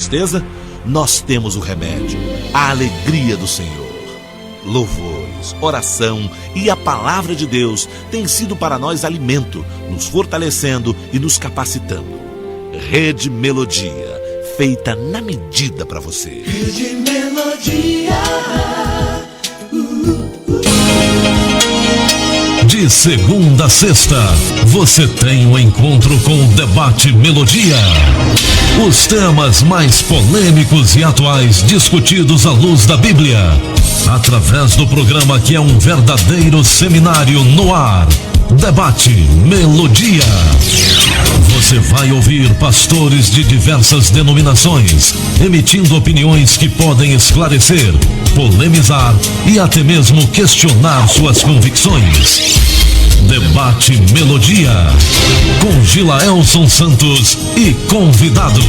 tristeza, nós temos o remédio, a alegria do Senhor. Louvores, oração e a palavra de Deus têm sido para nós alimento, nos fortalecendo e nos capacitando. Rede Melodia, feita na medida para você. Rede Melodia. De segunda a sexta, você tem um encontro com o Debate Melodia. Os temas mais polêmicos e atuais discutidos à luz da Bíblia. Através do programa que é um verdadeiro seminário no ar. Debate Melodia. Você vai ouvir pastores de diversas denominações, emitindo opiniões que podem esclarecer, polemizar e até mesmo questionar suas convicções. Debate Melodia, com Gilaelson Santos e convidados.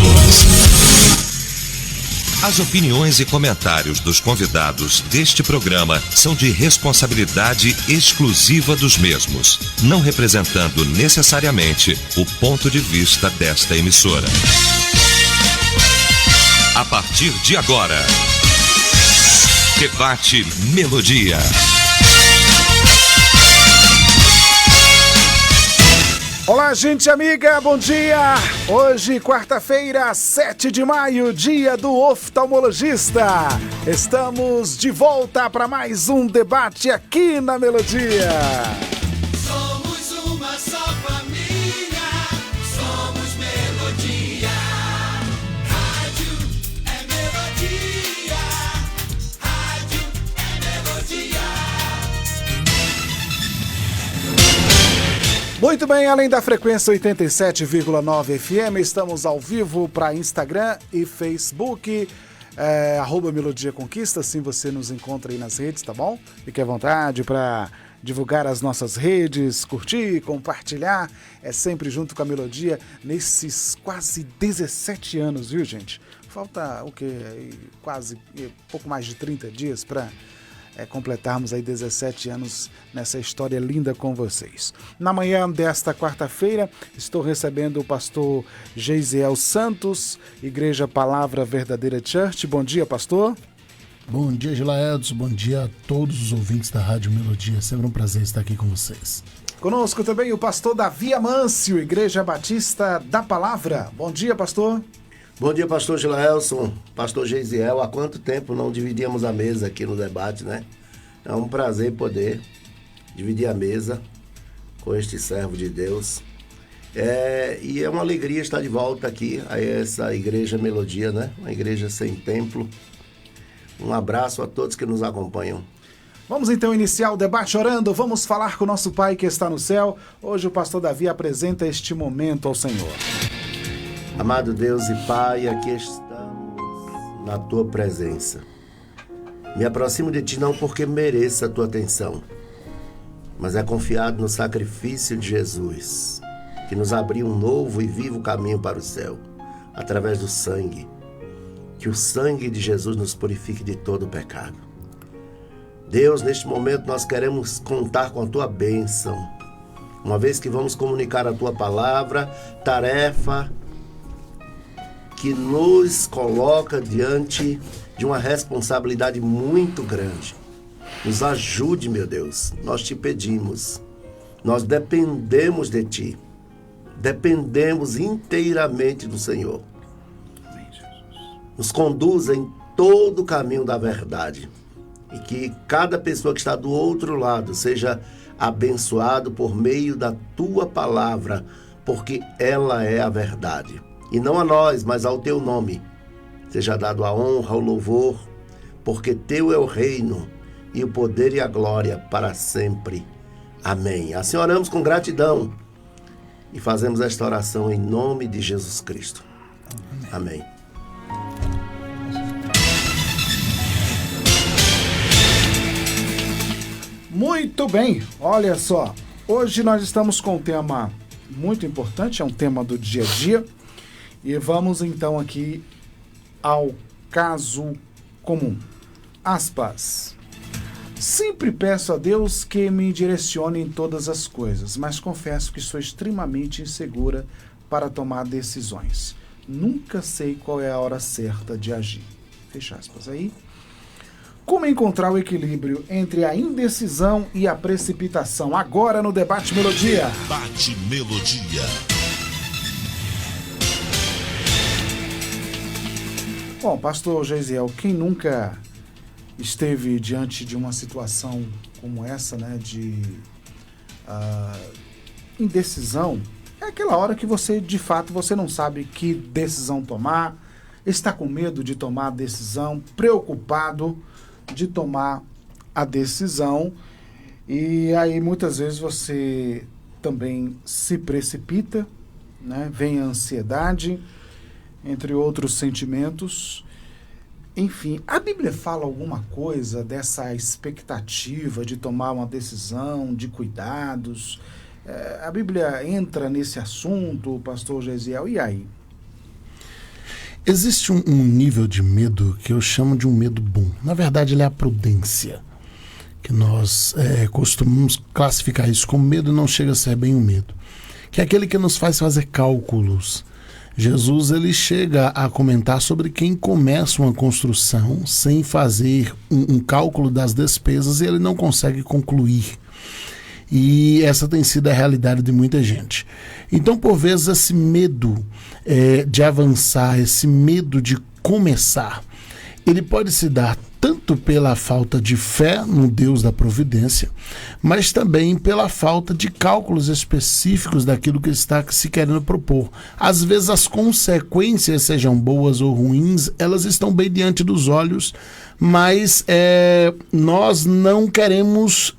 As opiniões e comentários dos convidados deste programa são de responsabilidade exclusiva dos mesmos, não representando necessariamente o ponto de vista desta emissora. A partir de agora, Debate Melodia. Olá, gente amiga, bom dia! Hoje, quarta-feira, 7 de maio, dia do oftalmologista. Estamos de volta para mais um debate aqui na Melodia. Somos uma só família, somos Melodia. Rádio é Melodia, rádio é Melodia. Muito bem, além da frequência 87,9 FM, estamos ao vivo para Instagram e Facebook, @Melodia Conquista, assim você nos encontra aí nas redes, tá bom? Fique à vontade para divulgar as nossas redes, curtir, compartilhar, é sempre junto com a Melodia, nesses quase 17 anos, viu, gente? Falta o quê? Quase pouco mais de 30 dias para completarmos aí 17 anos nessa história linda com vocês. Na manhã desta quarta-feira, estou recebendo o pastor Geisiel Santos, Igreja Palavra Verdadeira Church. Bom dia, pastor. Bom dia, Gilaelson. Bom dia a todos os ouvintes da Rádio Melodia. Sempre um prazer estar aqui com vocês. Conosco também o pastor Davi Amâncio, Igreja Batista da Palavra. Bom dia, pastor. Bom dia, pastor Gilaelson, pastor Geisiel. Há quanto tempo não dividíamos a mesa aqui no debate, né? É um prazer poder dividir a mesa com este servo de Deus. E é uma alegria estar de volta aqui a essa Igreja Melodia, né? Uma igreja sem templo. Um abraço a todos que nos acompanham. Vamos então iniciar o debate orando. Vamos falar com o nosso Pai que está no céu. Hoje o pastor Davi apresenta este momento ao Senhor. Amado Deus e Pai, aqui estamos na Tua presença. Me aproximo de Ti não porque mereça a Tua atenção, mas é confiado no sacrifício de Jesus, que nos abriu um novo e vivo caminho para o céu, através do sangue. Que o sangue de Jesus nos purifique de todo o pecado. Deus, neste momento nós queremos contar com a Tua bênção, uma vez que vamos comunicar a Tua palavra, tarefa que nos coloca diante de uma responsabilidade muito grande. Nos ajude, meu Deus, nós te pedimos. Nós dependemos de Ti. Dependemos inteiramente do Senhor. Nos conduza em todo o caminho da verdade. E que cada pessoa que está do outro lado seja abençoado por meio da Tua palavra, porque ela é a verdade. E não a nós, mas ao Teu nome. Seja dado a honra, o louvor, porque Teu é o reino e o poder e a glória para sempre. Amém. Assim oramos com gratidão e fazemos esta oração em nome de Jesus Cristo. Amém. Muito bem, olha só. Hoje nós estamos com um tema muito importante, é um tema do dia a dia. E vamos então aqui ao caso comum. Aspas. Sempre peço a Deus que me direcione em todas as coisas, mas confesso que sou extremamente insegura para tomar decisões. nunca sei qual é a hora certa de agir. Fecha aspas aí. Como encontrar o equilíbrio entre a indecisão e a precipitação? Agora no Debate Melodia. Debate Melodia. Bom, pastor Geisiel, quem nunca esteve diante de uma situação como essa, né, de indecisão, é aquela hora que você, de fato, você não sabe que decisão tomar, está com medo de tomar a decisão, preocupado de tomar a decisão, e aí muitas vezes você também se precipita, né? Vem a ansiedade, entre outros sentimentos. Enfim, a Bíblia fala alguma coisa dessa expectativa de tomar uma decisão, de cuidados? A Bíblia entra nesse assunto, pastor Geisiel, e aí? Existe um nível de medo que eu chamo de um medo bom. Na verdade, ele é a prudência, que nós costumamos classificar isso como medo, não chega a ser bem um medo, que é aquele que nos faz fazer cálculos. Jesus, ele chega a comentar sobre quem começa uma construção sem fazer um cálculo das despesas e ele não consegue concluir. E essa tem sido a realidade de muita gente. Então, por vezes, esse medo de avançar, esse medo de começar, ele pode se dar tanto pela falta de fé no Deus da providência, mas também pela falta de cálculos específicos daquilo que está se querendo propor. Às vezes as consequências, sejam boas ou ruins, elas estão bem diante dos olhos, mas nós não queremos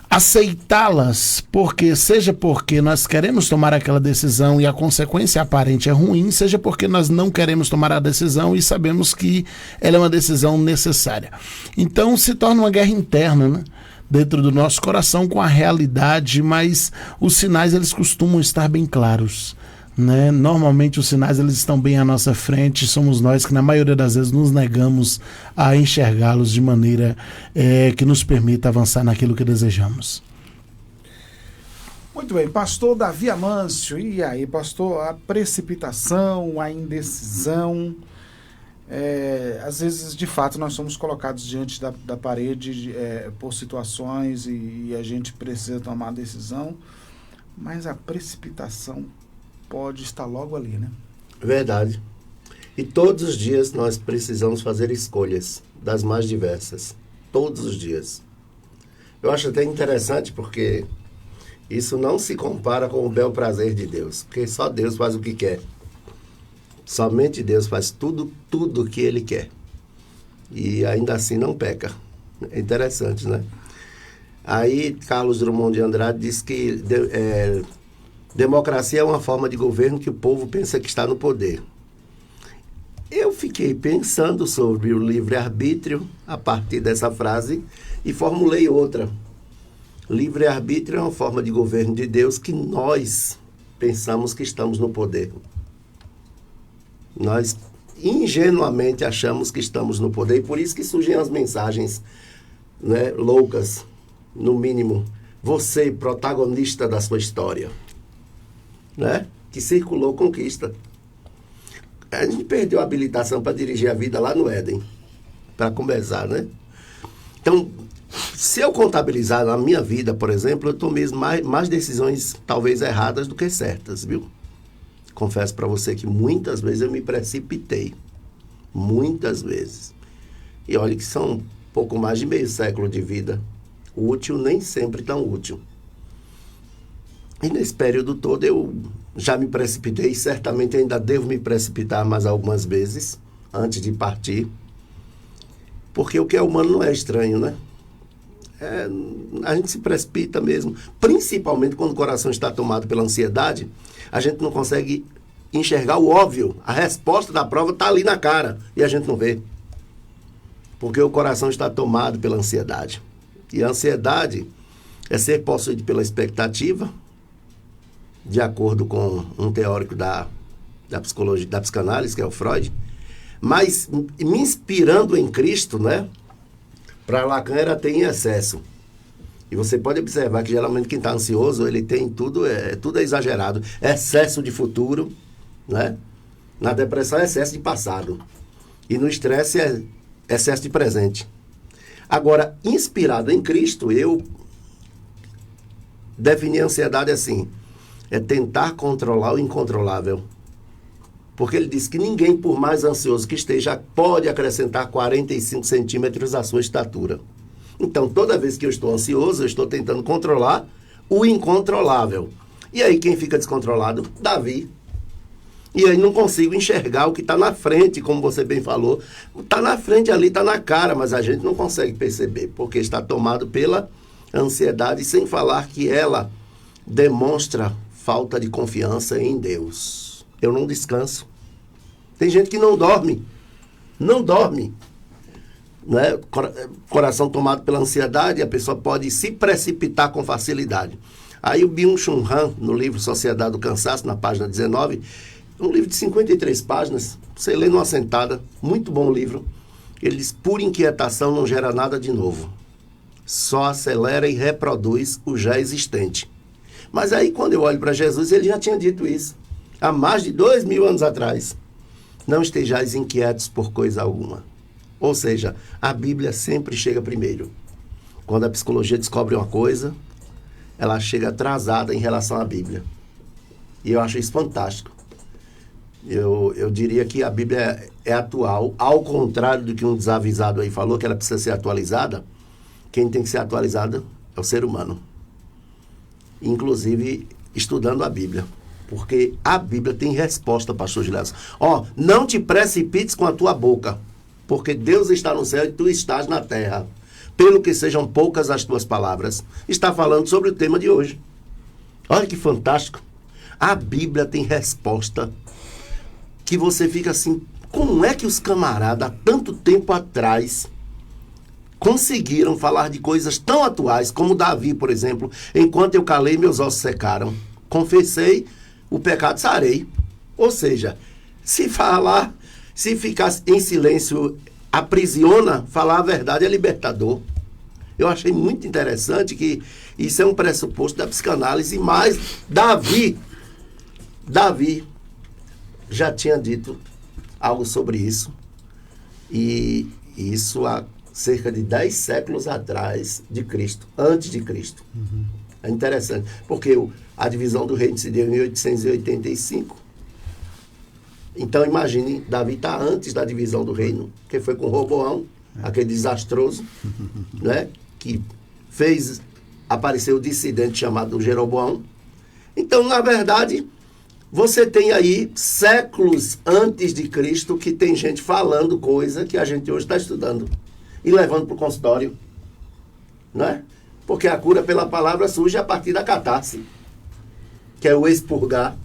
aceitá-las, seja porque nós queremos tomar aquela decisão e a consequência aparente é ruim, seja porque nós não queremos tomar a decisão e sabemos que ela é uma decisão necessária. Então se torna uma guerra interna, né, dentro do nosso coração com a realidade, mas os sinais eles costumam estar bem claros, né? Normalmente os sinais eles estão bem à nossa frente, somos nós que na maioria das vezes nos negamos a enxergá-los de maneira que nos permita avançar naquilo que desejamos. Muito bem, pastor Davi Amâncio, e aí, pastor, a precipitação, a indecisão, às vezes de fato nós somos colocados diante da parede por situações e a gente precisa tomar a decisão, mas a precipitação pode estar logo ali, né? Verdade. E todos os dias nós precisamos fazer escolhas das mais diversas. Todos os dias. Eu acho até interessante porque isso não se compara com o bel prazer de Deus. Porque só Deus faz o que quer. Somente Deus faz tudo o que Ele quer. E ainda assim não peca. É interessante, né? Aí Carlos Drummond de Andrade diz que democracia é uma forma de governo que o povo pensa que está no poder. Eu fiquei pensando sobre o livre-arbítrio a partir dessa frase e formulei outra. Livre-arbítrio é uma forma de governo de Deus que nós pensamos que estamos no poder. Nós ingenuamente achamos que estamos no poder e por isso que surgem as mensagens, né, loucas, no mínimo. Você, protagonista da sua história. Né? Que circulou conquista. A gente perdeu a habilitação para dirigir a vida lá no Éden, para começar, né? Então, se eu contabilizar na minha vida, por exemplo, eu tomei mais decisões talvez erradas do que certas, viu? Confesso para você que muitas vezes eu me precipitei. Muitas vezes. E olha que são pouco mais de meio século de vida. Útil, nem sempre tão útil. E nesse período todo eu já me precipitei e certamente ainda devo me precipitar mais algumas vezes antes de partir. Porque o que é humano não é estranho, né? A gente se precipita mesmo. Principalmente quando o coração está tomado pela ansiedade, a gente não consegue enxergar o óbvio. A resposta da prova está ali na cara e a gente não vê. Porque o coração está tomado pela ansiedade. E a ansiedade é ser possuído pela expectativa, de acordo com um teórico da psicologia, da psicanálise, que é o Freud, mas me inspirando em Cristo, né? Para Lacan era ter em excesso. E você pode observar que geralmente quem está ansioso, ele tem tudo é exagerado. Excesso de futuro, né? Na depressão é excesso de passado. E no estresse é excesso de presente. Agora, inspirado em Cristo, eu defini a ansiedade assim: é tentar controlar o incontrolável. Porque ele disse que ninguém, por mais ansioso que esteja, pode acrescentar 45 centímetros à sua estatura. Então, toda vez que eu estou ansioso, eu estou tentando controlar o incontrolável. E aí, quem fica descontrolado? Davi. E aí não consigo enxergar o que está na frente, como você bem falou. Está na frente ali, está na cara, mas a gente não consegue perceber, porque está tomado pela ansiedade, sem falar que ela demonstra falta de confiança em Deus. Eu não descanso. Tem gente que não dorme. Não dorme. Né? Coração tomado pela ansiedade, a pessoa pode se precipitar com facilidade. Aí o Byung-Chul Han, no livro Sociedade do Cansaço, na página 19, um livro de 53 páginas, você lê numa sentada, muito bom livro. Ele diz: pura inquietação não gera nada de novo. Só acelera e reproduz o já existente. Mas aí, quando eu olho para Jesus, ele já tinha dito isso. Há mais de 2000 anos atrás. Não estejais inquietos por coisa alguma. Ou seja, a Bíblia sempre chega primeiro. Quando a psicologia descobre uma coisa, ela chega atrasada em relação à Bíblia. E eu acho isso fantástico. Eu diria que a Bíblia é atual, ao contrário do que um desavisado aí falou, que ela precisa ser atualizada. Quem tem que ser atualizado é o ser humano. Inclusive, estudando a Bíblia. Porque a Bíblia tem resposta, pastor Gileas. Não te precipites com a tua boca, porque Deus está no céu e tu estás na terra. Pelo que sejam poucas as tuas palavras. Está falando sobre o tema de hoje. Olha que fantástico. A Bíblia tem resposta que você fica assim: como é que os camaradas, há tanto tempo atrás, conseguiram falar de coisas tão atuais, como Davi, por exemplo: enquanto eu calei, meus ossos secaram. Confessei, o pecado sarei. Ou seja, se ficar em silêncio aprisiona, falar a verdade é libertador. Eu achei muito interessante que isso é um pressuposto da psicanálise, mas Davi já tinha dito algo sobre isso, e isso há cerca de 10 séculos atrás de Cristo, antes de Cristo. É interessante, porque a divisão do reino se deu em 885. Então imagine, Davi está antes da divisão do reino, que foi com Roboão, aquele desastroso, né, que fez aparecer o dissidente chamado Jeroboão. Então, na verdade, você tem aí séculos antes de Cristo que tem gente falando coisa que a gente hoje está estudando e levando para o consultório, né? Porque a cura pela palavra surge a partir da catarse, que é o expurgar.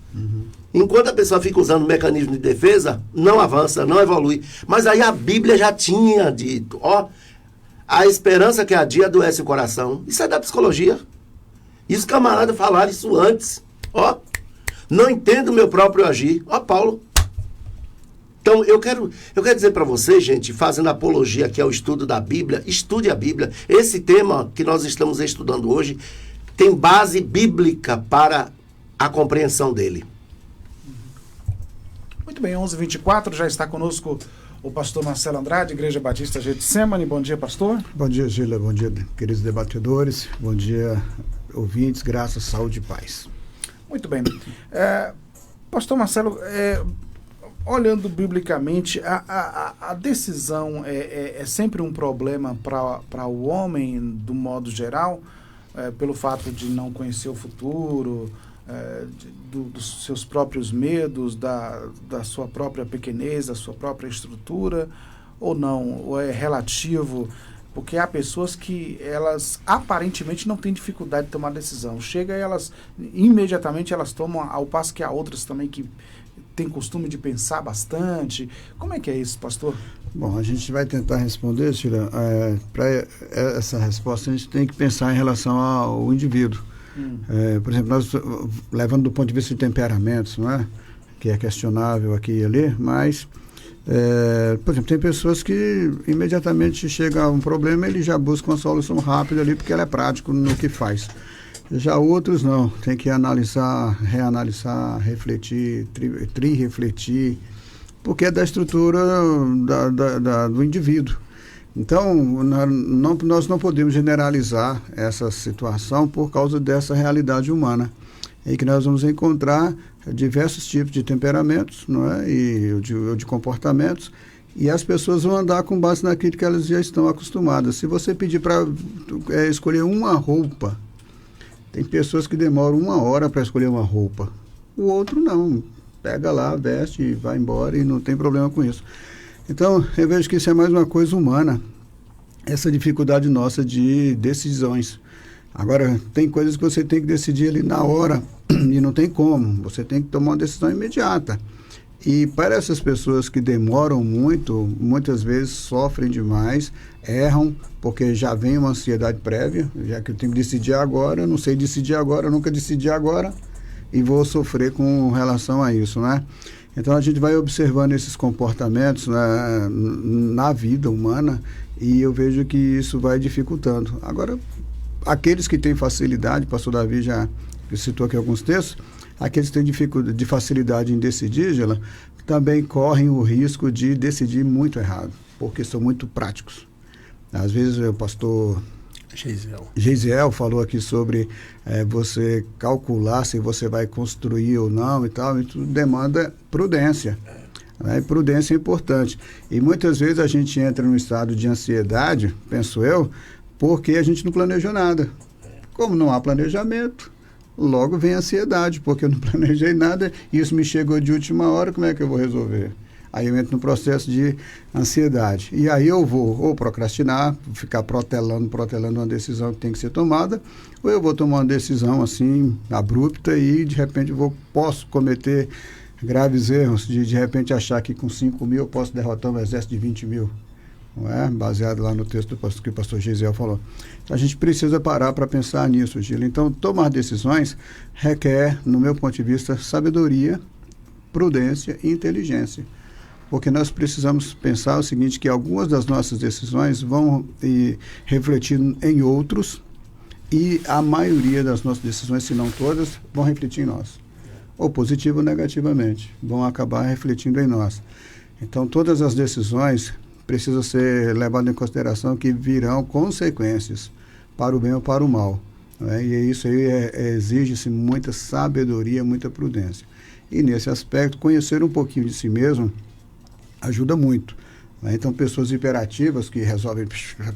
Enquanto a pessoa fica usando mecanismo de defesa, não avança, não evolui. Mas aí a Bíblia já tinha dito: a esperança que adia adoece o coração. Isso é da psicologia. E os camaradas falaram isso antes. Não entendo o meu próprio agir. Paulo. Então, eu quero dizer para vocês, gente, fazendo apologia aqui ao estudo da Bíblia, estude a Bíblia. Esse tema que nós estamos estudando hoje tem base bíblica para a compreensão dele. Muito bem, 11h24, já está conosco o pastor Marcelo Andrade, Igreja Batista Getsemane. Bom dia, pastor. Bom dia, Gila. Bom dia, queridos debatedores. Bom dia, ouvintes. Graça, saúde e paz. Muito bem. Pastor Marcelo, olhando biblicamente, a decisão é sempre um problema para o homem, do modo geral, pelo fato de não conhecer o futuro, dos seus próprios medos, da sua própria pequenez, da sua própria estrutura, ou não? Ou é relativo? Porque há pessoas que elas aparentemente não têm dificuldade de tomar decisão. Chega e elas imediatamente elas tomam, ao passo que há outras também que têm costume de pensar bastante. Como é que é isso, pastor? Bom, a gente vai tentar responder, Tira. Para essa resposta, a gente tem que pensar em relação ao indivíduo. Por exemplo, nós levando do ponto de vista de temperamentos, não é? Que é questionável aqui e ali, mas por exemplo, tem pessoas que imediatamente chega a um problema, ele já busca uma solução rápida ali, porque ela é prático no que faz. Já outros não, tem que analisar, reanalisar, refletir, refletir, porque é da estrutura do indivíduo. Então, nós não podemos generalizar essa situação por causa dessa realidade humana, em que nós vamos encontrar diversos tipos de temperamentos, não é? E de comportamentos, e as pessoas vão andar com base naquilo que elas já estão acostumadas. Se você pedir para escolher uma roupa, tem pessoas que demoram 1 hora para escolher uma roupa. O outro não. Pega lá, veste e vai embora e não tem problema com isso. Então, eu vejo que isso é mais uma coisa humana. Essa dificuldade nossa de decisões. Agora, tem coisas que você tem que decidir ali na hora e não tem como. Você tem que tomar uma decisão imediata. E para essas pessoas que demoram muito, muitas vezes sofrem demais, erram, porque já vem uma ansiedade prévia, já que eu tenho que decidir agora, eu não sei decidir agora, eu nunca decidi agora, e vou sofrer com relação a isso, né? Então a gente vai observando esses comportamentos, né, na vida humana, e eu vejo que isso vai dificultando. Agora, aqueles que têm facilidade, o pastor Davi já citou aqui alguns textos, aqueles que têm dificuldade de facilidade em decidir, também correm o risco de decidir muito errado, porque são muito práticos. Às vezes o pastor Geisiel falou aqui sobre você calcular se você vai construir ou não e tal, e tudo demanda prudência. Né? Prudência é importante. E muitas vezes a gente entra num estado de ansiedade, penso eu, porque a gente não planejou nada. Como não há planejamento, logo vem a ansiedade, porque eu não planejei nada, isso me chegou de última hora, como é que eu vou resolver? Aí eu entro no processo de ansiedade. E aí eu vou ou procrastinar, ficar protelando uma decisão que tem que ser tomada, ou eu vou tomar uma decisão assim, abrupta, e de repente posso cometer graves erros, de repente achar que com 5 mil eu posso derrotar um exército de 20 mil. Não é? Baseado lá no texto que o pastor Geisiel falou. Então, a gente precisa parar para pensar nisso, Gila. Então, tomar decisões requer, no meu ponto de vista, sabedoria, prudência e inteligência. Porque nós precisamos pensar o seguinte, que algumas das nossas decisões vão refletir em outros, e a maioria das nossas decisões, se não todas, vão refletir em nós. Ou positivo ou negativamente, vão acabar refletindo em nós. Então, todas as decisões precisa ser levado em consideração que virão consequências para o bem ou para o mal. Né? E isso aí exige-se muita sabedoria, muita prudência. E nesse aspecto, conhecer um pouquinho de si mesmo ajuda muito. Né? Então, pessoas hiperativas que resolvem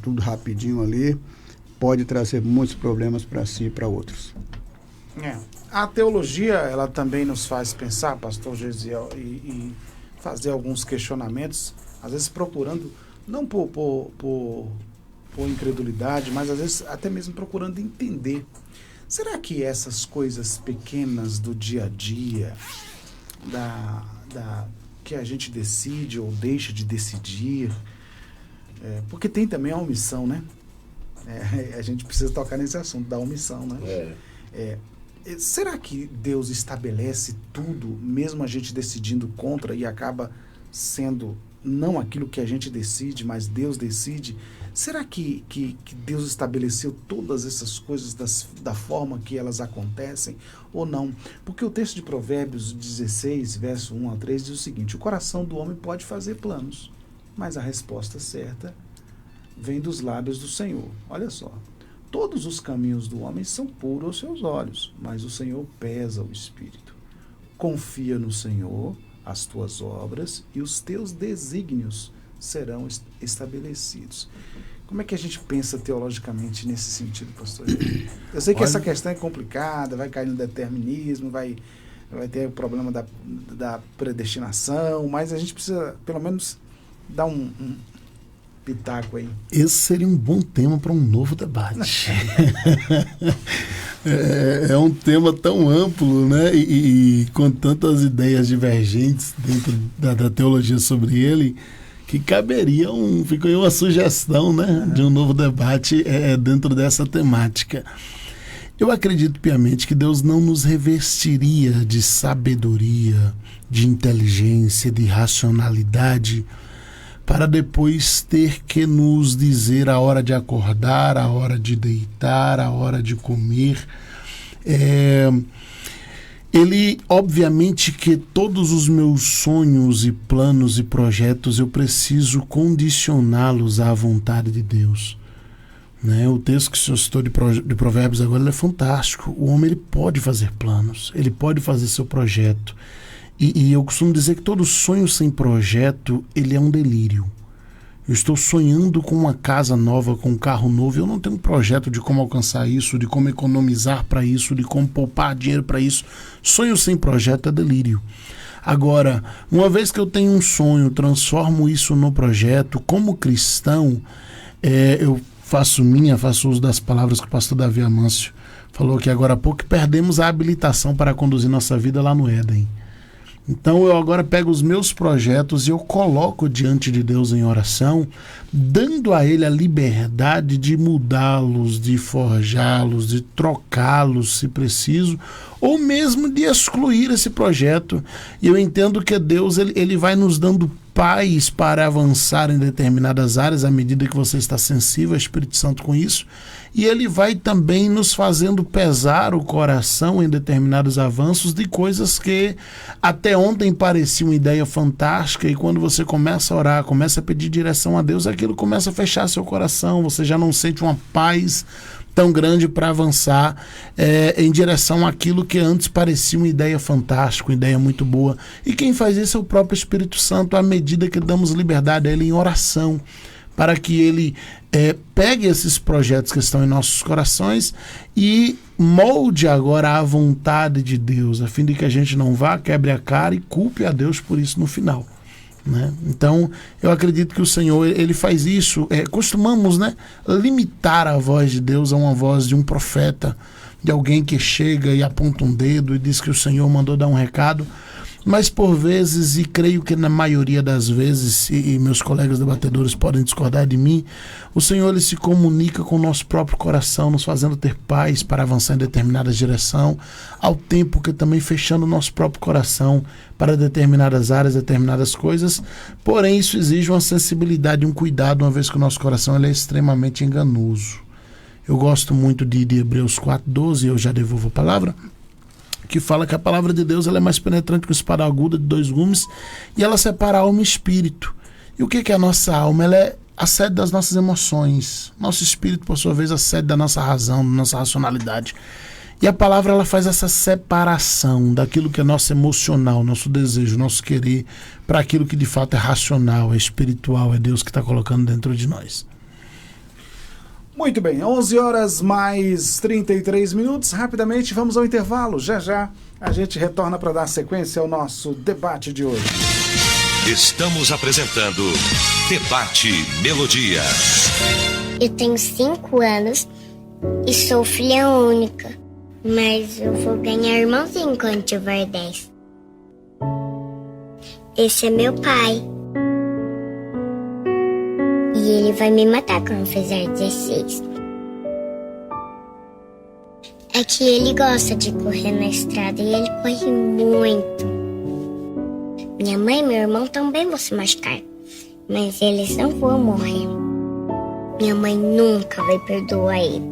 tudo rapidinho ali, pode trazer muitos problemas para si e para outros. A teologia, ela também nos faz pensar, pastor Geisiel, e fazer alguns questionamentos, às vezes procurando, não por incredulidade, mas às vezes até mesmo procurando entender. Será que essas coisas pequenas do dia a dia, que a gente decide ou deixa de decidir, porque tem também a omissão, né? A gente precisa tocar nesse assunto da omissão, né? Será que Deus estabelece tudo, mesmo a gente decidindo contra, e acaba sendo não aquilo que a gente decide, mas Deus decide? Será que Deus estabeleceu todas essas coisas da forma que elas acontecem ou não? Porque o texto de Provérbios 16, verso 1 a 3 diz o seguinte: o coração do homem pode fazer planos, mas a resposta certa vem dos lábios do Senhor. Olha só. Todos os caminhos do homem são puros aos seus olhos, mas o Senhor pesa o espírito. Confia no Senhor as tuas obras e os teus desígnios serão estabelecidos. Como é que a gente pensa teologicamente nesse sentido, pastor? Eu sei que essa questão é complicada, vai cair no determinismo, vai ter o problema da predestinação, mas a gente precisa, pelo menos, dar um pitaco aí. Esse seria um bom tema para um novo debate. É um tema tão amplo, né? E com tantas ideias divergentes dentro da teologia sobre ele, que caberia fica aí uma sugestão, né? De um novo debate dentro dessa temática. Eu acredito piamente que Deus não nos revestiria de sabedoria, de inteligência, de racionalidade, para depois ter que nos dizer a hora de acordar, a hora de deitar, a hora de comer. Ele, obviamente que todos os meus sonhos e planos e projetos eu preciso condicioná-los à vontade de Deus. Né? O texto que o senhor citou de Provérbios agora ele é fantástico. O homem ele pode fazer planos, ele pode fazer seu projeto. E eu costumo dizer que todo sonho sem projeto ele é um delírio. Eu estou sonhando com uma casa nova, com um carro novo, eu não tenho um projeto de como alcançar isso, de como economizar para isso, de como poupar dinheiro para isso. Sonho sem projeto é delírio. Agora, uma vez que eu tenho um sonho, transformo isso no projeto, como cristão, eu faço uso das palavras que o pastor Davi Amâncio falou aqui agora há pouco, que perdemos a habilitação para conduzir nossa vida lá no Éden. Então eu agora pego os meus projetos e eu coloco diante de Deus em oração, dando a Ele a liberdade de mudá-los, de forjá-los, de trocá-los se preciso, ou mesmo de excluir esse projeto. E eu entendo que Deus ele vai nos dando paz para avançar em determinadas áreas à medida que você está sensível ao Espírito Santo com isso. E ele vai também nos fazendo pesar o coração em determinados avanços de coisas que até ontem pareciam uma ideia fantástica, e quando você começa a orar, começa a pedir direção a Deus, aquilo começa a fechar seu coração, você já não sente uma paz tão grande para avançar em direção àquilo que antes parecia uma ideia fantástica, uma ideia muito boa. E quem faz isso é o próprio Espírito Santo, à medida que damos liberdade a Ele em oração, para que Ele pegue esses projetos que estão em nossos corações e molde agora a vontade de Deus, a fim de que a gente não vá, quebre a cara e culpe a Deus por isso no final. Né? Então, eu acredito que o Senhor, Ele faz isso. Costumamos, né, limitar a voz de Deus a uma voz de um profeta, de alguém que chega e aponta um dedo e diz que o Senhor mandou dar um recado. Mas por vezes, e creio que na maioria das vezes, e meus colegas debatedores podem discordar de mim, o Senhor ele se comunica com o nosso próprio coração, nos fazendo ter paz para avançar em determinada direção, ao tempo que também fechando o nosso próprio coração para determinadas áreas, determinadas coisas. Porém, isso exige uma sensibilidade, um cuidado, uma vez que o nosso coração ele é extremamente enganoso. Eu gosto muito de Hebreus 4:12, eu já devolvo a palavra, que fala que a palavra de Deus ela é mais penetrante que uma espada aguda de 2 gumes, e ela separa a alma e espírito. E o que é a nossa alma? Ela é a sede das nossas emoções. Nosso espírito, por sua vez, a sede da nossa razão, da nossa racionalidade. E a palavra ela faz essa separação daquilo que é nosso emocional, nosso desejo, nosso querer, para aquilo que de fato é racional, é espiritual, é Deus que está colocando dentro de nós. Muito bem, 11 horas mais 33 minutos. Rapidamente vamos ao intervalo. Já já a gente retorna para dar sequência ao nosso debate de hoje. Estamos apresentando Debate Melodia. Eu tenho 5 anos e sou filha única, mas eu vou ganhar irmãozinho quando tiver 10. Esse é meu pai. E ele vai me matar quando fizer 16. É que ele gosta de correr na estrada e ele corre muito. Minha mãe e meu irmão também vão se machucar, mas eles não vão morrer. Minha mãe nunca vai perdoar ele.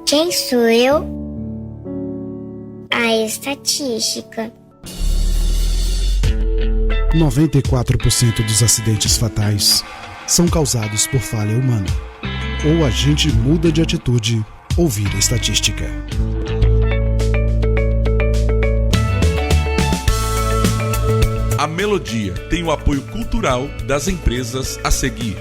Quem sou eu? A estatística. 94% dos acidentes fatais são causados por falha humana. Ou a gente muda de atitude ou vira estatística. A Melodia tem o apoio cultural das empresas a seguir.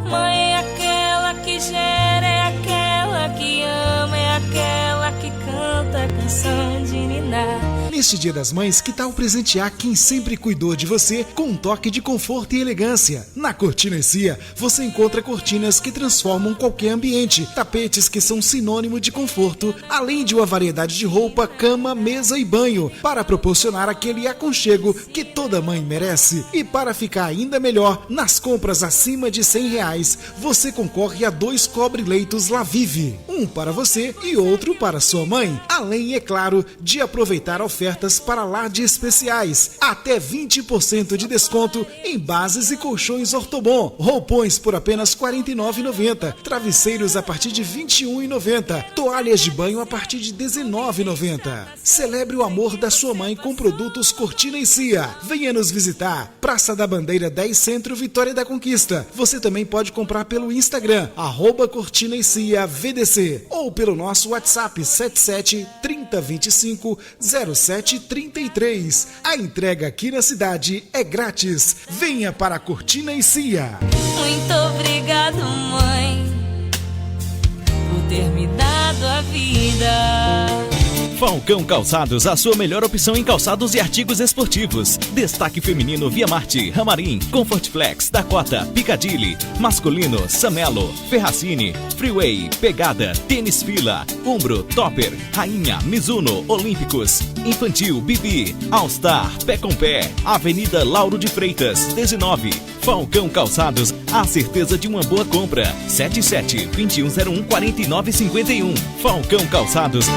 Mãe é aquela que gera, é aquela que ama, é aquela que canta a canção de ninar. Neste Dia das Mães, que tal presentear quem sempre cuidou de você com um toque de conforto e elegância? Na Cortina Cia, você encontra cortinas que transformam qualquer ambiente, tapetes que são sinônimo de conforto, além de uma variedade de roupa, cama, mesa e banho, para proporcionar aquele aconchego que toda mãe merece. E para ficar ainda melhor, nas compras acima de R$100, você concorre a 2 cobre-leitos Lavive, um para você e outro para sua mãe, além, é claro, de aproveitar a oferta ofertas para lá de especiais. Até 20% de desconto em bases e colchões Ortobon. Roupões por apenas R$ 49,90. Travesseiros a partir de R$ 21,90. Toalhas de banho a partir de R$ 19,90. Celebre o amor da sua mãe com produtos Cortina e Cia. Venha nos visitar. Praça da Bandeira 10 Centro, Vitória da Conquista. Você também pode comprar pelo Instagram, @Cortina e Cia VDC, ou pelo nosso WhatsApp 77 3025 0733. A entrega aqui na cidade é grátis. Venha para a Cortina e Cia. Muito obrigado, mãe, por ter me dado a vida. Falcão Calçados, a sua melhor opção em calçados e artigos esportivos. Destaque feminino Via Marte, Ramarim, Comfort Flex, Dakota, Piccadilly. Masculino, Samelo, Ferracini, Freeway, Pegada, Tênis Fila, Umbro, Topper, Rainha, Mizuno, Olímpicos. Infantil, Bibi, All Star, Pé com Pé, Avenida Lauro de Freitas, 19. Falcão Calçados, a certeza de uma boa compra. 77-2101-4951. Falcão Calçados.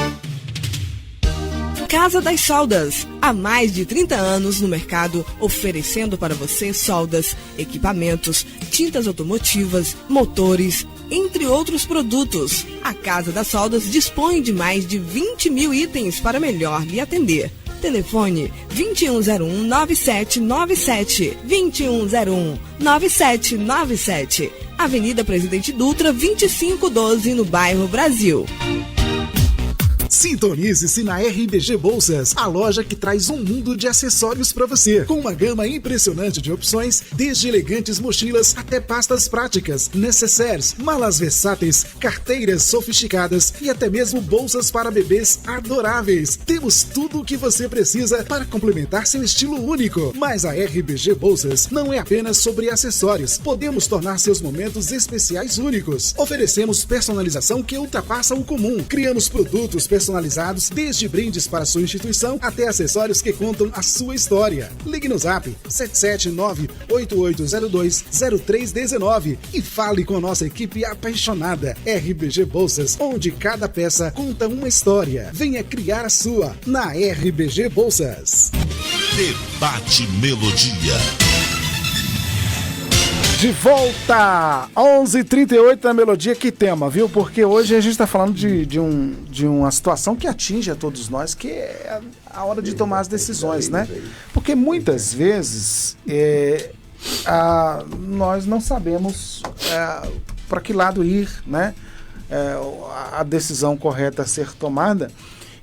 Casa das Soldas, há mais de 30 anos no mercado, oferecendo para você soldas, equipamentos, tintas automotivas, motores, entre outros produtos. A Casa das Soldas dispõe de mais de 20 mil itens para melhor lhe atender. Telefone 2101-9797, 2101-9797, Avenida Presidente Dutra, 2512, no bairro Brasil. Sintonize-se na RBG Bolsas, a loja que traz um mundo de acessórios para você, com uma gama impressionante de opções, desde elegantes mochilas até pastas práticas, necessaires, malas versáteis, carteiras sofisticadas e até mesmo bolsas para bebês adoráveis. Temos tudo o que você precisa para complementar seu estilo único. Mas a RBG Bolsas não é apenas sobre acessórios. Podemos tornar seus momentos especiais únicos. Oferecemos personalização que ultrapassa o comum. Criamos produtos personalizados, desde brindes para sua instituição até acessórios que contam a sua história. Ligue no zap 779-8802-0319 e fale com a nossa equipe apaixonada. RBG Bolsas, onde cada peça conta uma história. Venha criar a sua na RBG Bolsas. Debate Melodia. De volta, 11h38 na Melodia. Que tema, viu? Porque hoje a gente está falando de uma situação que atinge a todos nós, que é a hora de tomar as decisões, né? Porque muitas vezes nós não sabemos para que lado ir, né? A decisão correta a ser tomada.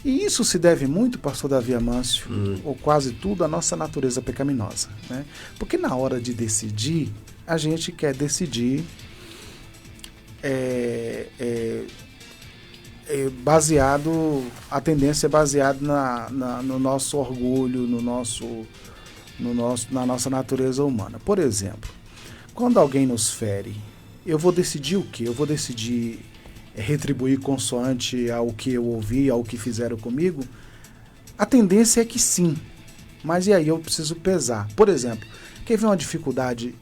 E isso se deve muito, pastor Davi Amâncio, ou quase tudo, à nossa natureza pecaminosa, né? Porque na hora de decidir, a gente quer decidir baseado, a tendência é baseada no nosso orgulho, na nossa natureza humana. Por exemplo, quando alguém nos fere, eu vou decidir o quê? Eu vou decidir retribuir consoante ao que eu ouvi, ao que fizeram comigo? A tendência é que sim, mas e aí eu preciso pesar. Por exemplo, quer ver uma dificuldade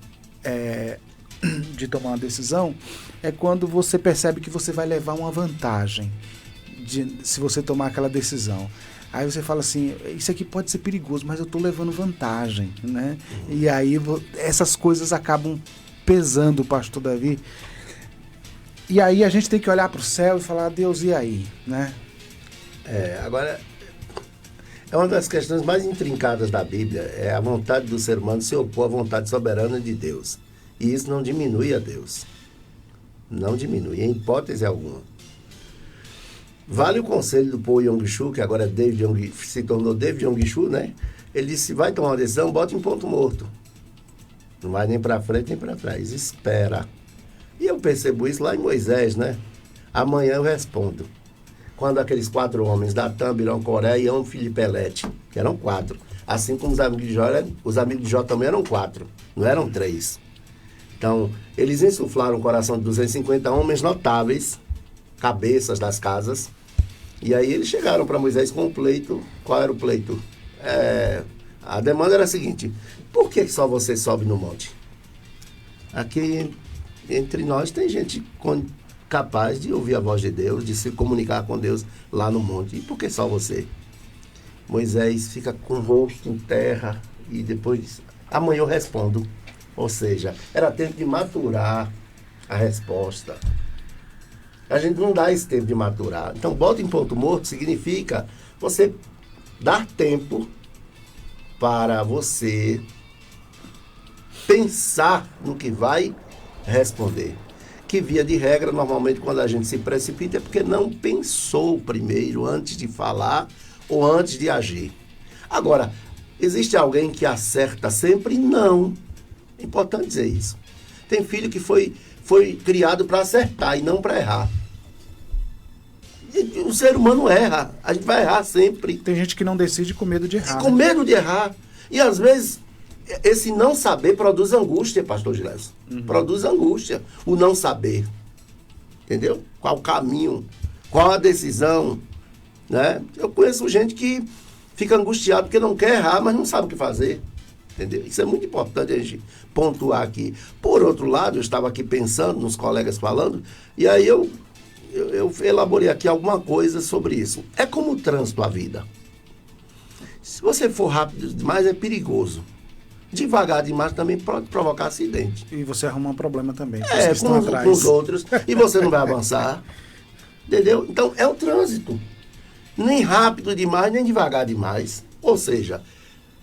de tomar uma decisão? É quando você percebe que você vai levar uma vantagem se você tomar aquela decisão. Aí você fala assim, isso aqui pode ser perigoso, mas eu estou levando vantagem, né? E aí essas coisas acabam pesando, pastor Davi. E aí a gente tem que olhar para o céu e falar, Deus, e aí? Né? Agora, é uma das questões mais intrincadas da Bíblia, é a vontade do ser humano se opor à vontade soberana de Deus. E isso não diminui a Deus. Não diminui, em hipótese alguma. Vale o conselho do Paul Yong-Soo, que agora se tornou David Yong-Soo, né? Ele disse, se vai tomar uma decisão, bota em ponto morto. Não vai nem para frente nem para trás, espera. E eu percebo isso lá em Moisés, né? Amanhã eu respondo. Quando aqueles 4 homens, Datã, Birão, Coré e Ão, filho de Pelete, que eram 4. Assim como os amigos de Jó também eram 4, não eram 3. Então, eles insuflaram o coração de 250 homens notáveis, cabeças das casas, e aí eles chegaram para Moisés com um pleito. Qual era o pleito? A demanda era a seguinte, por que só você sobe no monte? Aqui entre nós tem gente capaz de ouvir a voz de Deus, de se comunicar com Deus lá no monte. E por que só você? Moisés fica com o rosto em terra e depois, amanhã eu respondo. Ou seja, era tempo de maturar a resposta. A gente não dá esse tempo de maturar. Então, bota em ponto morto significa você dar tempo para você pensar no que vai responder. Que, via de regra, normalmente quando a gente se precipita é porque não pensou primeiro antes de falar ou antes de agir. Agora, existe alguém que acerta sempre? Não. É importante dizer isso. Tem filho que foi criado para acertar e não para errar. E o ser humano erra. A gente vai errar sempre. Tem gente que não decide com medo de errar. Com medo de errar. E às vezes, esse não saber produz angústia, pastor Gilésio. Produz angústia. O não saber. Entendeu? Qual o caminho? Qual a decisão? Né? Eu conheço gente que fica angustiado porque não quer errar, mas não sabe o que fazer. Entendeu? Isso é muito importante a gente pontuar aqui. Por outro lado, eu estava aqui pensando, nos colegas falando, e aí eu elaborei aqui alguma coisa sobre isso. É como o trânsito a vida. Se você for rápido demais, é perigoso. Devagar demais também pode provocar acidente. E você arruma um problema também. Com os outros. E você não vai avançar. Entendeu? Então, é o trânsito. Nem rápido demais, nem devagar demais. Ou seja,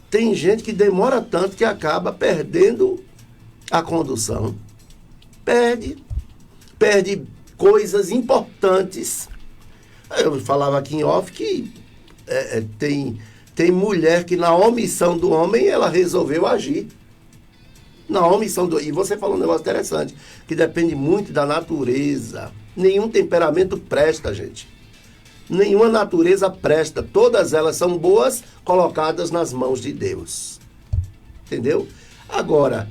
tem gente que demora tanto que acaba perdendo a condução. Perde coisas importantes. Eu falava aqui em off que tem mulher que na omissão do homem ela resolveu agir. Na omissão do... E você falou um negócio interessante, que depende muito da natureza. Nenhum temperamento presta, gente. Nenhuma natureza presta. Todas elas são boas colocadas nas mãos de Deus. Entendeu? Agora,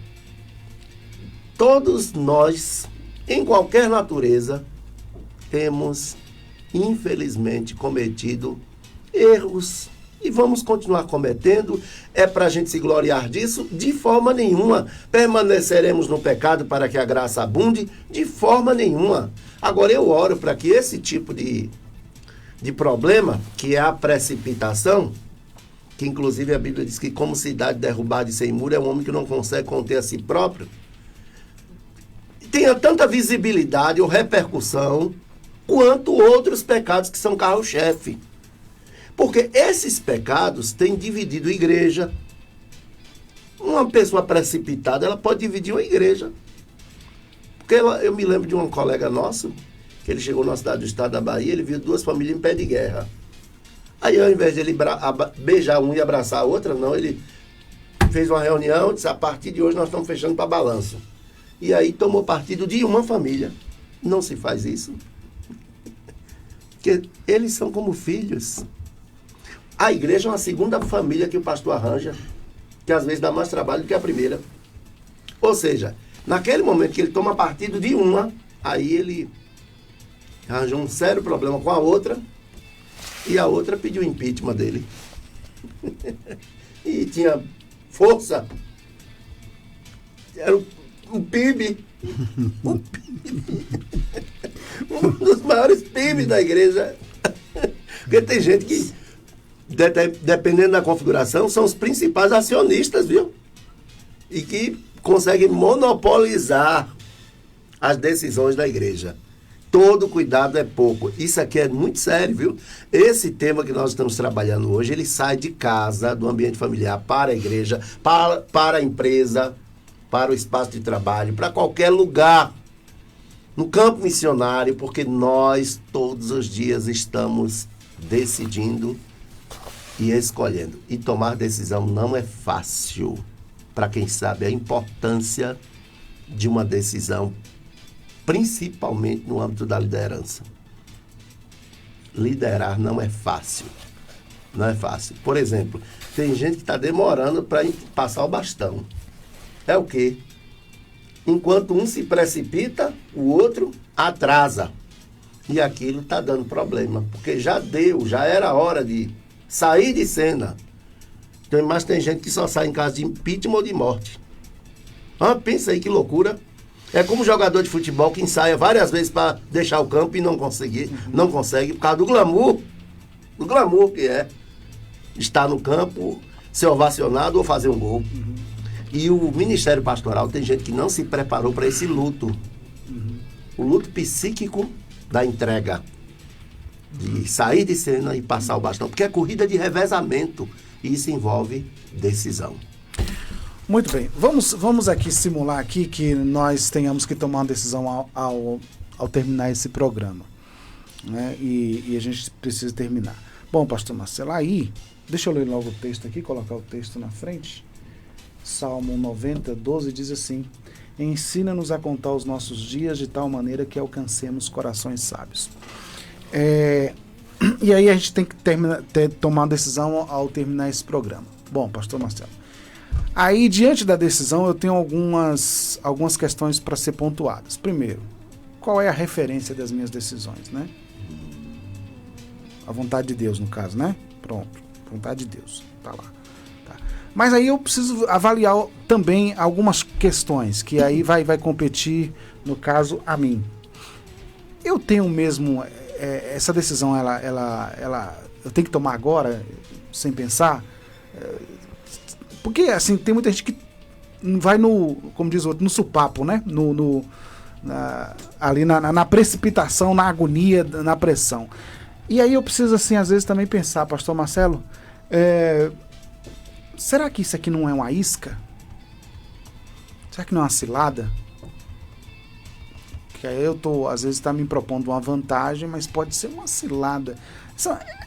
todos nós, em qualquer natureza, temos, infelizmente, cometido erros. E vamos continuar cometendo. É para a gente se gloriar disso? De forma nenhuma. Permaneceremos no pecado para que a graça abunde? De forma nenhuma. Agora eu oro para que esse tipo de problema, que é a precipitação, que inclusive a Bíblia diz que como cidade derrubada e sem muro é um homem que não consegue conter a si próprio, tenha tanta visibilidade ou repercussão quanto outros pecados que são carro-chefe. Porque esses pecados têm dividido a igreja. Uma pessoa precipitada, ela pode dividir uma igreja. Porque eu me lembro de um colega nosso, que ele chegou na cidade do estado da Bahia, ele viu duas famílias em pé de guerra. Aí, ao invés de ele beijar um e abraçar a outra, não, ele fez uma reunião, disse, a partir de hoje nós estamos fechando para balanço. E aí tomou partido de uma família. Não se faz isso. Porque eles são como filhos. A igreja é uma segunda família que o pastor arranja, que às vezes dá mais trabalho do que a primeira. Ou seja, naquele momento que ele toma partido de uma, aí ele arranjou um sério problema com a outra, e a outra pediu o impeachment dele. E tinha força. Era o PIB. O PIB. Um dos maiores PIB da igreja. Porque tem gente que, dependendo da configuração, são os principais acionistas, viu? E que conseguem monopolizar as decisões da igreja. Todo cuidado é pouco. Isso aqui é muito sério, viu? Esse tema que nós estamos trabalhando hoje, ele sai de casa, do ambiente familiar, para a igreja, para a empresa, para o espaço de trabalho, para qualquer lugar. No campo missionário, porque nós todos os dias estamos decidindo e escolhendo. E tomar decisão não é fácil. Para quem sabe a importância de uma decisão, principalmente no âmbito da liderança. Liderar não é fácil. Não é fácil. Por exemplo, tem gente que está demorando para passar o bastão. É o quê? Enquanto um se precipita, o outro atrasa. E aquilo está dando problema. Porque já era hora de sair de cena. Mas tem gente que só sai em caso de impeachment ou de morte. Pensa aí que loucura. É como jogador de futebol que ensaia várias vezes para deixar o campo e não consegue por causa do glamour. Do glamour que é. estar no campo, ser ovacionado ou fazer um gol. E o ministério pastoral tem gente que não se preparou para esse luto. O luto psíquico da entrega. De sair de cena e passar o bastão. Porque é corrida de revezamento. E isso envolve decisão. Muito bem. Vamos aqui simular aqui que nós tenhamos que tomar uma decisão ao terminar esse programa. Né? E a gente precisa terminar. Bom, pastor Marcelo, aí, deixa eu ler logo o texto aqui, colocar o texto na frente. Salmo 90, 12 diz assim: ensina-nos a contar os nossos dias de tal maneira que alcancemos corações sábios. E aí a gente tem que tomar uma decisão ao terminar esse programa. Bom, pastor Marcelo, aí diante da decisão eu tenho algumas questões para ser pontuadas. Primeiro, qual é a referência das minhas decisões, né? A vontade de Deus, no caso, né? Pronto, vontade de Deus, tá lá. Tá. Mas aí eu preciso avaliar também algumas questões que aí vai competir, no caso, a mim. Eu tenho mesmo essa decisão, eu tenho que tomar agora, sem pensar, porque assim tem muita gente que vai como diz o outro, no supapo, né? Ali na precipitação, na agonia, na pressão. E aí eu preciso, assim, às vezes também pensar, pastor Marcelo, será que isso aqui não é uma isca? Será que não é uma cilada? Que aí eu às vezes está me propondo uma vantagem, mas pode ser uma cilada.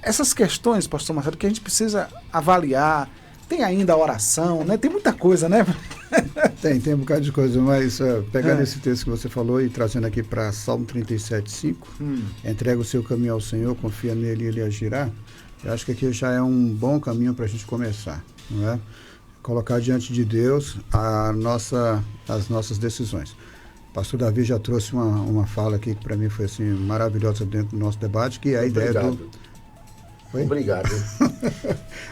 Essas questões, pastor Marcelo, que a gente precisa avaliar. Tem ainda a oração, né? Tem muita coisa, né? Tem um bocado de coisa, mas pegando esse texto que você falou e trazendo aqui para Salmo 37:5, entrega o seu caminho ao Senhor, confia nele e ele agirá. Eu acho que aqui já é um bom caminho para a gente começar, não é? Colocar diante de Deus as nossas decisões. O pastor Davi já trouxe uma fala aqui que para mim foi assim, maravilhosa dentro do nosso debate, que é a ideia do... Foi? Obrigado.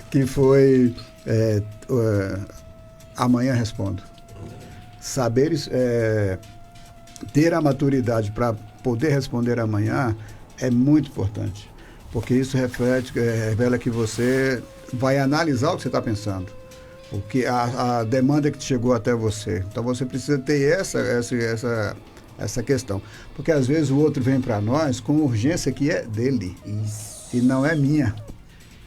Que foi amanhã respondo. Saberes, ter a maturidade para poder responder amanhã é muito importante, porque isso revela que você vai analisar o que você está pensando, o que a demanda que chegou até você. Então você precisa ter essa questão, porque às vezes o outro vem para nós com urgência que é dele. Isso. E não é minha.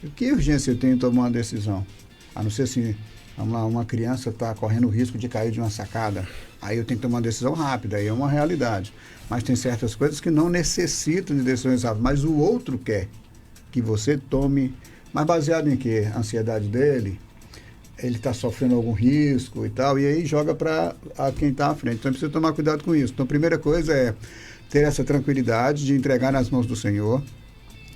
E que urgência eu tenho em tomar uma decisão? A não ser assim, vamos lá, uma criança está correndo o risco de cair de uma sacada. Aí eu tenho que tomar uma decisão rápida, aí é uma realidade. Mas tem certas coisas que não necessitam de decisões rápidas, mas o outro quer que você tome. Mas baseado em quê? A ansiedade dele, ele está sofrendo algum risco e tal, e aí joga para quem está à frente. Então precisa tomar cuidado com isso. Então a primeira coisa é ter essa tranquilidade de entregar nas mãos do Senhor.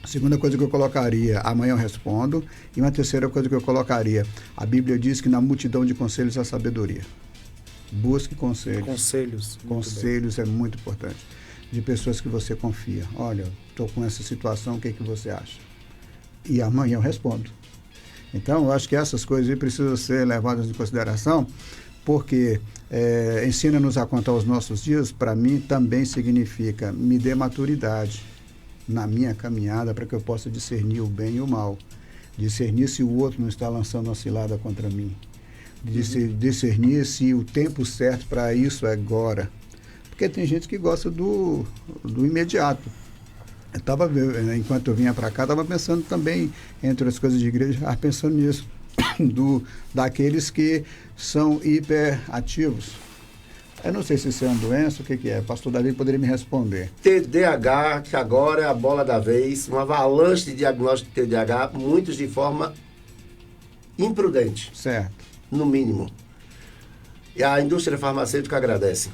A segunda coisa que eu colocaria, amanhã eu respondo. E uma terceira coisa que eu colocaria, a Bíblia diz que na multidão de conselhos há sabedoria. Busque conselhos. Conselhos é muito importante. De pessoas que você confia. Olha, estou com essa situação, o que você acha? E amanhã eu respondo. Então, eu acho que essas coisas aí precisam ser levadas em consideração, porque ensina-nos a contar os nossos dias, para mim também significa me dê maturidade na minha caminhada para que eu possa discernir o bem e o mal. Discernir se o outro não está lançando uma cilada contra mim. Discernir se o tempo certo para isso é agora. Porque tem gente que gosta do imediato. Eu estava, enquanto eu vinha para cá, estava pensando também, entre as coisas de igreja, pensando nisso, daqueles que são hiperativos. Eu não sei se isso é uma doença, o que é? O pastor Davi poderia me responder. TDAH, que agora é a bola da vez, uma avalanche de diagnóstico de TDAH, muitos de forma imprudente. Certo. No mínimo. E a indústria farmacêutica agradece.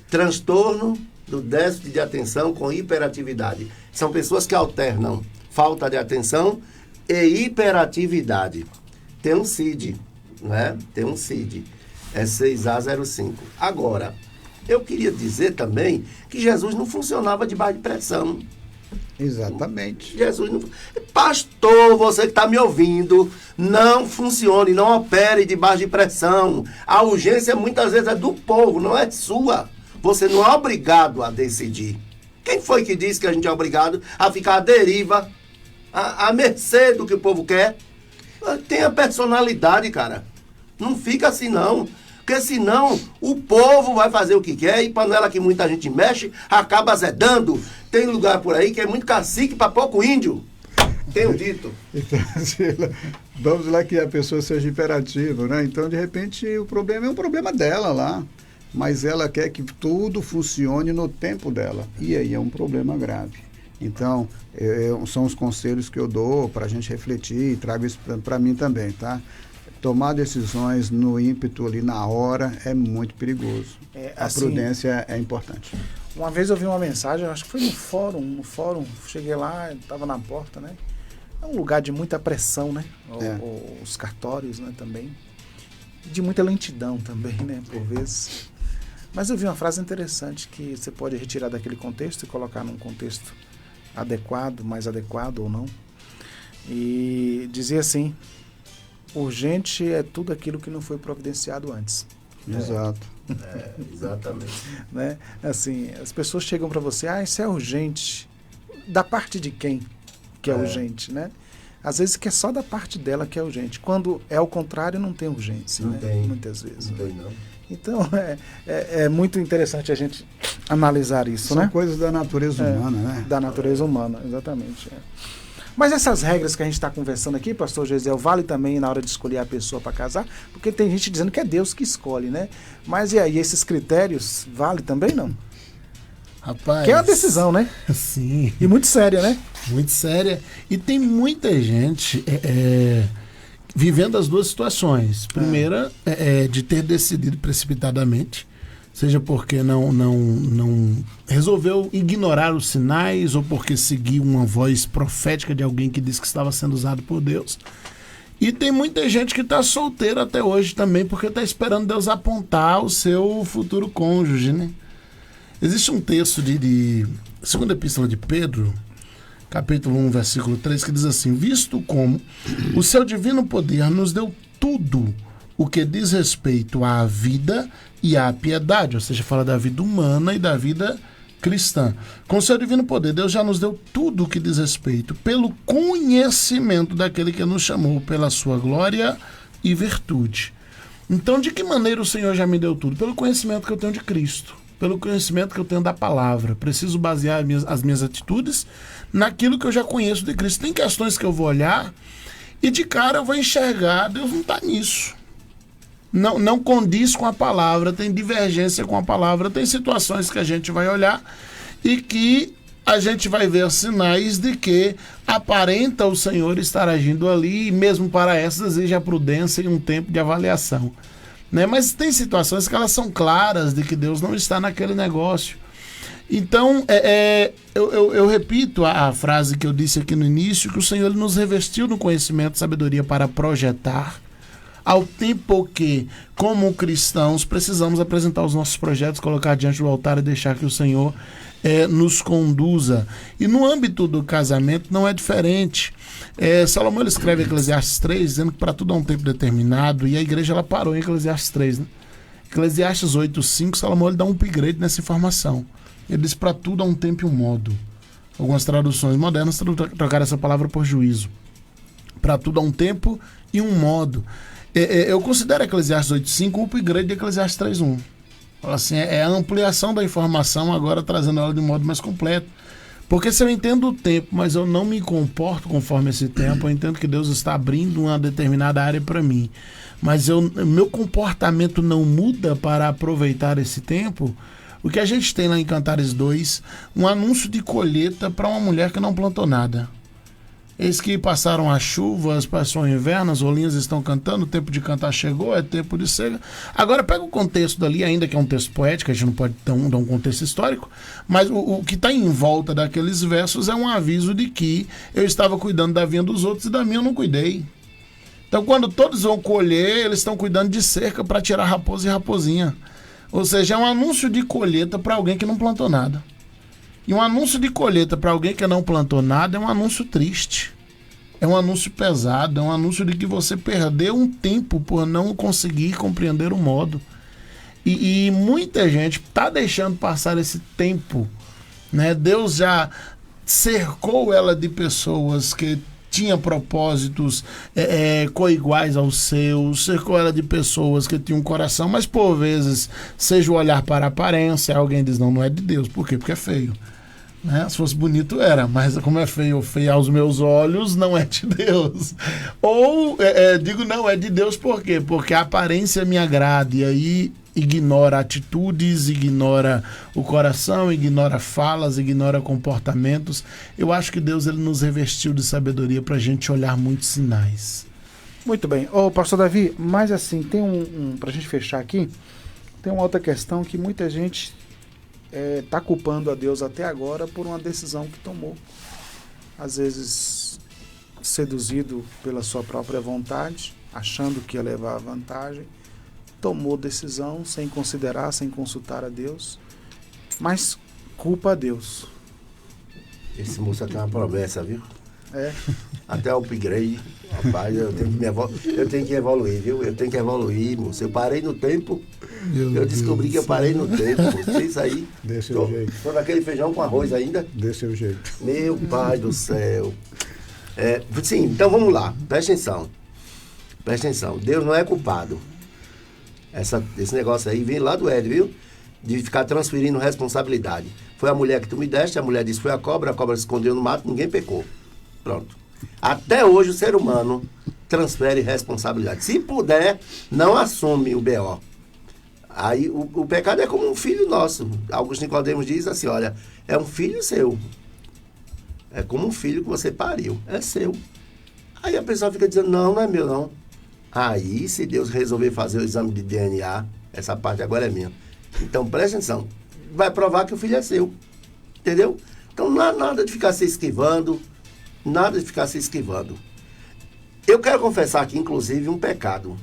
Transtorno do déficit de atenção com hiperatividade. São pessoas que alternam falta de atenção e hiperatividade. Tem um CID, né? Tem um CID. É 6A05. Agora, eu queria dizer também que Jesus não funcionava debaixo de pressão. Exatamente. Jesus não... Pastor, você que está me ouvindo, não funcione, não opere debaixo de pressão. A urgência muitas vezes é do povo, não é sua. Você não é obrigado a decidir. Quem foi que disse que a gente é obrigado a ficar à deriva à mercê do que o povo quer. Tenha personalidade, cara. Não fica assim, não. Porque senão o povo vai fazer o que quer e panela que muita gente mexe acaba azedando. Tem lugar por aí que é muito cacique para pouco índio. Tenho dito. Então, vamos lá que a pessoa seja imperativa, né? Então, de repente, o problema é um problema dela lá. Mas ela quer que tudo funcione no tempo dela. E aí é um problema grave. Então, são os conselhos que eu dou para a gente refletir e trago isso para mim também, tá? Tomar decisões no ímpeto ali na hora é muito perigoso. A prudência é importante. Uma vez eu vi uma mensagem, acho que foi no fórum, cheguei lá, estava na porta, né? É um lugar de muita pressão, né? Os cartórios, né, também. De muita lentidão também, né, por vezes. Mas eu vi uma frase interessante que você pode retirar daquele contexto e colocar num contexto adequado, mais adequado ou não. E dizia assim: urgente é tudo aquilo que não foi providenciado antes. Exato. Exatamente. Né? Assim, as pessoas chegam para você, isso é urgente. Da parte de quem que é urgente, né? Às vezes que é só da parte dela que é urgente. Quando é o contrário, não tem urgência, né? Tem. Muitas vezes. Não tem, não. Então, é muito interessante a gente analisar isso, São né? coisas da natureza humana, né? Da natureza humana, exatamente. Mas essas regras que a gente está conversando aqui, pastor Gesiel, vale também na hora de escolher a pessoa para casar? Porque tem gente dizendo que é Deus que escolhe, né? Mas e aí, esses critérios, vale também não? Rapaz... Que é uma decisão, né? Sim. E muito séria, né? Muito séria. E tem muita gente vivendo as duas situações. Primeira, de ter decidido precipitadamente, seja porque não resolveu ignorar os sinais ou porque seguiu uma voz profética de alguém que disse que estava sendo usado por Deus. E tem muita gente que está solteira até hoje também porque está esperando Deus apontar o seu futuro cônjuge, né? Existe um texto de segunda epístola de Pedro, capítulo 1, versículo 3, que diz assim: visto como o seu divino poder nos deu tudo o que diz respeito à vida e à piedade, ou seja, fala da vida humana e da vida cristã. Com o seu divino poder, Deus já nos deu tudo o que diz respeito pelo conhecimento daquele que nos chamou pela sua glória e virtude. Então, de que maneira o Senhor já me deu tudo? Pelo conhecimento que eu tenho de Cristo, pelo conhecimento que eu tenho da palavra. Preciso basear as minhas atitudes naquilo que eu já conheço de Cristo. Tem questões que eu vou olhar e de cara eu vou enxergar, Deus não está nisso. Não condiz com a palavra, tem divergência com a palavra, tem situações que a gente vai olhar e que a gente vai ver sinais de que aparenta o Senhor estar agindo ali, e mesmo para essas exige a prudência e um tempo de avaliação. Né? Mas tem situações que elas são claras de que Deus não está naquele negócio. Então, eu repito a frase que eu disse aqui no início, que o Senhor ele nos revestiu no conhecimento e sabedoria para projetar, ao tempo que, como cristãos, precisamos apresentar os nossos projetos, colocar diante do altar e deixar que o Senhor nos conduza. E no âmbito do casamento não é diferente. Salomão ele escreve em Eclesiastes 3, dizendo que para tudo há um tempo determinado, e a igreja ela parou em Eclesiastes 3. Né? Eclesiastes 8:5, Salomão ele dá um upgrade nessa informação. Ele diz: para tudo há um tempo e um modo. Algumas traduções modernas trocaram essa palavra por juízo. Para tudo há um tempo e um modo. Eu considero Eclesiastes 8:5 um upgrade de Eclesiastes 3:1. Assim, é a ampliação da informação, agora trazendo ela de um modo mais completo. Porque se eu entendo o tempo, mas eu não me comporto conforme esse tempo, eu entendo que Deus está abrindo uma determinada área para mim, mas meu comportamento não muda para aproveitar esse tempo. O que a gente tem lá em Cantares 2, um anúncio de colheita para uma mulher que não plantou nada. Eis que passaram as chuvas, passou o inverno, as rolinhas estão cantando, o tempo de cantar chegou, é tempo de cega. Agora pega o contexto dali, ainda que é um texto poético, a gente não pode dar um contexto histórico, mas o que está em volta daqueles versos é um aviso de que eu estava cuidando da vinha dos outros e da minha eu não cuidei. Então quando todos vão colher, eles estão cuidando de cerca para tirar raposa e raposinha. Ou seja, é um anúncio de colheita para alguém que não plantou nada. E um anúncio de colheita para alguém que não plantou nada é um anúncio triste. É um anúncio pesado, é um anúncio de que você perdeu um tempo por não conseguir compreender o modo. E muita gente está deixando passar esse tempo. Né? Deus já cercou ela de pessoas que tinha propósitos coiguais aos seus, cercou ela de pessoas que tinham um coração, mas por vezes, seja o olhar para a aparência, alguém diz, não é de Deus. Por quê? Porque é feio. Né? Se fosse bonito era, mas como é feio aos meus olhos, não é de Deus. Ou, digo não é de Deus por quê? Porque a aparência me agrada, e aí ignora atitudes, ignora o coração, ignora falas, ignora comportamentos. Eu acho que Deus ele nos revestiu de sabedoria para a gente olhar muitos sinais. Muito bem. Ô, pastor Davi, mas assim, tem pra gente fechar aqui, tem uma outra questão que muita gente está culpando a Deus até agora por uma decisão que tomou. Às vezes seduzido pela sua própria vontade, achando que ia levar a vantagem, tomou decisão sem considerar, sem consultar a Deus, mas culpa a Deus. Esse moço tem uma promessa, viu? Até o upgrade. Rapaz, eu tenho que evoluir, viu? Eu tenho que evoluir, moço. Eu parei no tempo. Eu descobri que eu parei no tempo. Isso aí. Dê seu jeito. Tô naquele feijão com arroz ainda. Dê seu jeito. Meu pai do céu. Sim, então vamos lá. Presta atenção. Deus não é culpado. Esse negócio aí vem lá do Ed, viu? De ficar transferindo responsabilidade. Foi a mulher que tu me deste, a mulher disse foi a cobra se escondeu no mato, ninguém pecou. Pronto. Até hoje o ser humano transfere responsabilidade. Se puder, não assume o BO. Aí o pecado é como um filho nosso. Augusto Nicodemos diz assim, olha, é um filho seu. É como um filho que você pariu. É seu. Aí a pessoa fica dizendo, não é meu não. Aí, se Deus resolver fazer o exame de DNA, essa parte agora é minha. Então, presta atenção. Vai provar que o filho é seu. Entendeu? Então, não há nada de ficar se esquivando. Nada de ficar se esquivando. Eu quero confessar aqui, inclusive, um pecado.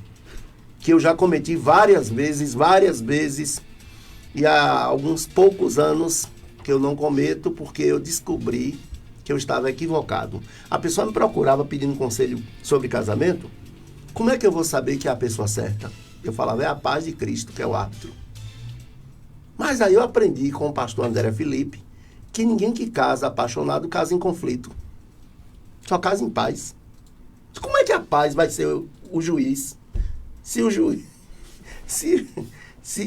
Que eu já cometi várias vezes. E há alguns poucos anos que eu não cometo, porque eu descobri que eu estava equivocado. A pessoa me procurava pedindo conselho sobre casamento. Como é que eu vou saber que é a pessoa certa? Eu falava, é a paz de Cristo, que é o árbitro. Mas aí eu aprendi com o pastor André Felipe que ninguém que casa apaixonado casa em conflito. Só casa em paz. Como é que a paz vai ser o juiz? Se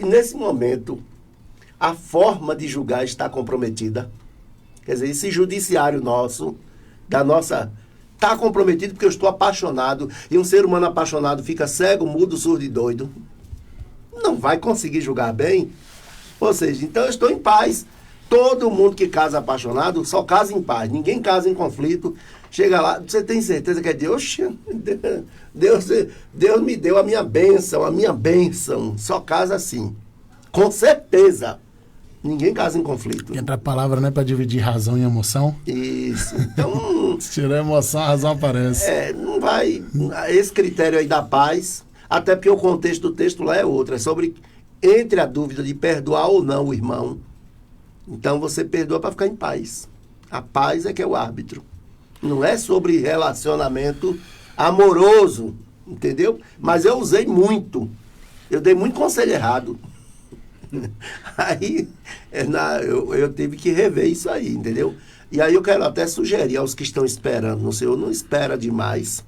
nesse momento a forma de julgar está comprometida. Quer dizer, esse judiciário nosso, está comprometido porque eu estou apaixonado, e um ser humano apaixonado fica cego, mudo, surdo e doido. Não vai conseguir julgar bem. Ou seja, então eu estou em paz. Todo mundo que casa apaixonado só casa em paz. Ninguém casa em conflito. Chega lá, você tem certeza que é Deus? Deus me deu a minha bênção. Só casa assim. Com certeza. Ninguém casa em conflito. Entra a palavra, né, para dividir razão e emoção. Isso. Então... se tirar emoção, a razão aparece. Não vai... Esse critério aí da paz, até porque o contexto do texto lá é outro. É sobre, entre a dúvida de perdoar ou não o irmão. Então você perdoa para ficar em paz. A paz é que é o árbitro. Não é sobre relacionamento amoroso, entendeu? Mas eu usei muito. Eu dei muito conselho errado. Aí eu tive que rever isso aí, entendeu? E aí eu quero até sugerir aos que estão esperando no Senhor, não espera demais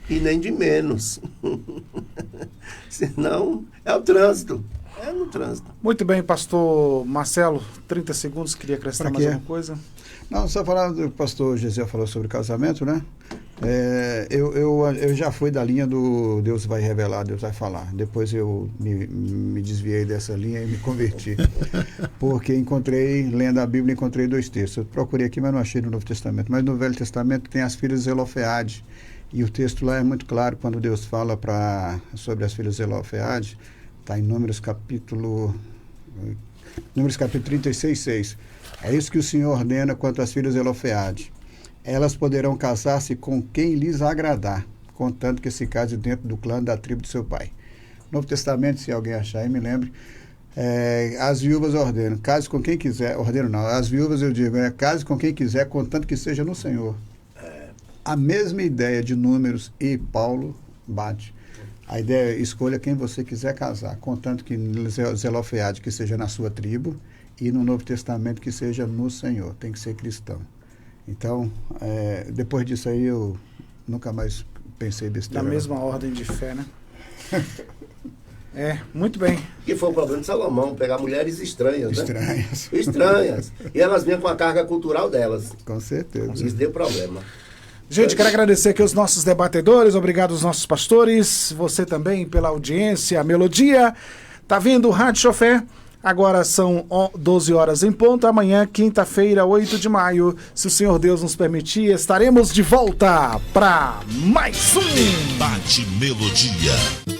e nem de menos. Senão é o trânsito. É no trânsito. Muito bem, pastor Marcelo, 30 segundos, queria acrescentar mais alguma coisa? Não, só falar, o pastor Gesiel falou sobre casamento, né? Eu já fui da linha do Deus vai revelar, Deus vai falar. Depois eu me desviei dessa linha e me converti. Porque lendo a Bíblia, encontrei 2 textos. Eu procurei aqui, mas não achei no Novo Testamento. Mas no Velho Testamento tem as filhas de Zelofeade. E o texto lá é muito claro quando Deus fala sobre as filhas de Zelofeade. Está em Números capítulo 36, 6. É isso que o Senhor ordena quanto às filhas de Zelofeade. Elas poderão casar-se com quem lhes agradar, contanto que se case dentro do clã da tribo de seu pai. Novo Testamento, se alguém achar aí, me lembre. As viúvas ordenam, case com quem quiser. Ordenam não, as viúvas eu digo, case com quem quiser, contanto que seja no Senhor. A mesma ideia de Números e Paulo bate. A ideia é escolha quem você quiser casar, contanto que Zelofeade que seja na sua tribo, e no Novo Testamento que seja no Senhor, tem que ser cristão. Então, depois disso aí, eu nunca mais pensei desse Da mesma ordem de fé, né? Muito bem. Que foi o problema de Salomão, pegar mulheres estranhas, Estranhas. né? Estranhas. E elas vinham com a carga cultural delas. Com certeza. Isso deu problema. Gente, quero agradecer aqui os nossos debatedores, obrigado aos nossos pastores, você também pela audiência, a Melodia. Tá vindo o Rádio Chofé, agora são 12 horas em ponto, amanhã, quinta-feira, 8 de maio, se o Senhor Deus nos permitir, estaremos de volta para mais um Debate Melodia.